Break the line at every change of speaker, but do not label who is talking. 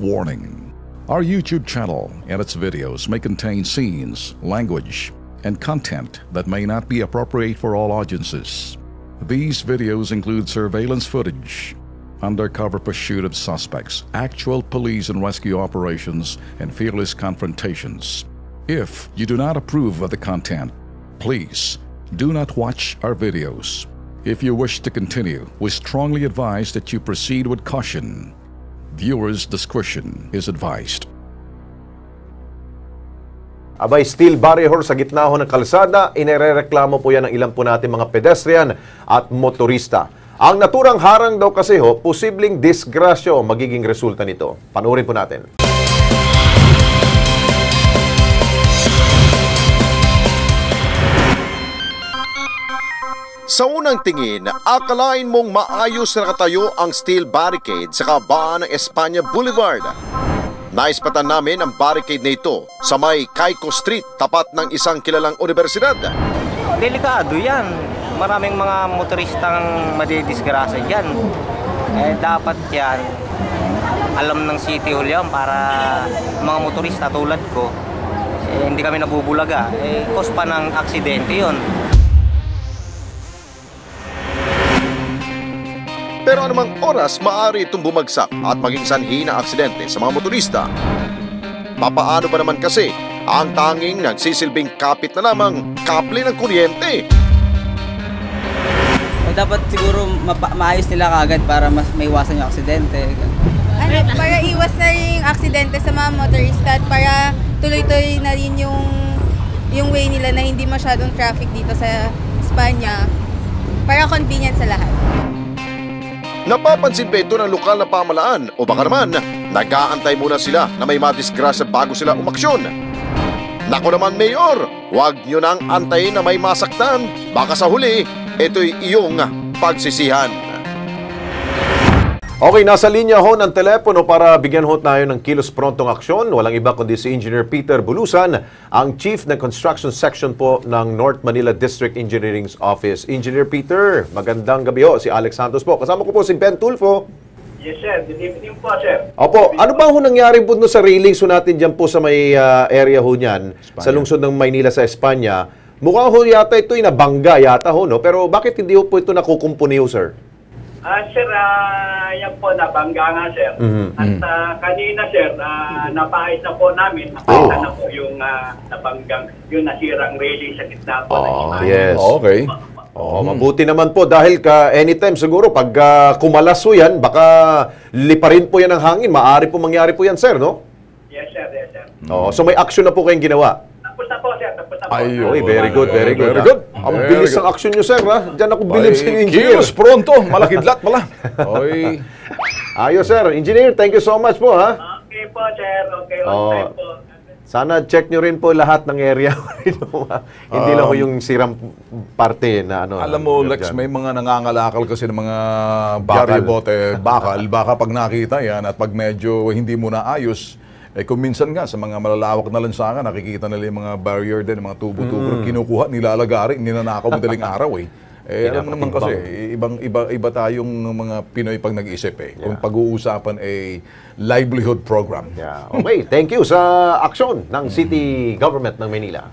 Warning: our YouTube channel and its videos may contain scenes, language, and content that may not be appropriate for all audiences. These videos include surveillance footage, undercover pursuit of suspects, actual police and rescue operations, and fearless confrontations. If you do not approve of the content, please do not watch our videos. If you wish to continue, we strongly advise that you proceed with caution. Viewers' discretion is advised.
Abay, steel barrier sa gitna ho ng kalsada, inirereklamo po yan ng ilang po natin mga pedestrian at motorista. Ang naturang harang daw kasi ho, posibleng disgrasya magiging resulta nito. Panoorin po natin.
Sa unang tingin, akalain mong maayos na nakatayo ang steel barricade sa kabaan ng Espanya Boulevard. Naispatan namin ang barricade na ito sa may Caico Street, tapat ng isang kilalang universidad.
Delikado yan. Maraming mga motoristang madidisgrasya dyan. Dapat yan, alam ng City Hall yan para mga motorista tulad ko, hindi kami nabubulaga. Cause pa ng aksidente yun.
Pero anumang oras maaari itong bumagsak at maging sanhi ng aksidente sa mga motorista. Papaano ba naman kasi ang tanging nagsisilbing kapit na lamang kable ng kuryente?
Dapat siguro maayos nila kagad para mas maiwasan yung aksidente.
Para iwas na yung aksidente sa mga motorista at para tuloy-tuloy na rin yung way nila na hindi masyadong traffic dito sa Espanya. Para convenient sa lahat.
Napapansin ba ito ng lokal na pamahalaan o baka naman nag-aantay muna sila na may madisgrasya bago sila umaksyon? Nako naman, Mayor, huwag nyo nang antayin na may masaktan. Baka sa huli, ito'y iyong pagsisihan.
Okay, nasa linya ho ng telepono para bigyan ho tayo ng kilos prontong aksyon. Walang iba kundi si Engineer Peter Bulusan, ang Chief ng Construction Section po ng North Manila District Engineering Office. Engineer Peter, magandang gabi ho. Si Alex Santos po. Kasama ko po si Ben Tulfo.
Yes, sir. Good evening po, sir.
Opo, ano ba ho nangyari po sa railings ho natin dyan po sa may area ho niyan, sa lungsod ng Maynila sa Espanya? Mukhang ho yata ito'y nabangga yata ho, no? Pero bakit hindi ho po ito nakukumpuni ho, sir?
Sir, yan po, nabangga nga, sir. At kanina, sir, napahit na po namin, nakita na po yung nabanggang, yung nasirang railing sa gitna po.
Yes.
Okay.
Mabuti naman po dahil anytime siguro pag kumalas po yan, baka liparin po yan ng hangin. Maaari po mangyari po yan, sir, no?
Yes, sir. Yes, sir.
So may action na po kayong ginawa?
Tapos na po, sir. Tapos na po.
Ay, very good, very good. Ang bilis ng action nyo, sir, ha? Diyan ako bilib sa engineer.
Kilos pronto, malakidlat pala. Oy.
Ayos, sir. Engineer, thank you so much po, ha?
Okay po, sir. Okay, on time po.
Sana check nyo rin po lahat ng area. Hindi lang po yung sirang parte na ano.
Alam mo, Lex, may mga nangangalakal kasi ng mga bote, bakal. Baka pag nakita yan at pag medyo hindi mo naayos, kung minsan nga sa mga malalawak na lansangan, nakikita nila yung mga barrier din, mga tubo-tubo, kinukuha, nilalagari, ninanakaw madaling araw alam mo naman kasi, iba tayong mga Pinoy pag nag-isip Kung pag-uusapan livelihood program.
Okay, thank you sa aksyon ng City Government ng Manila.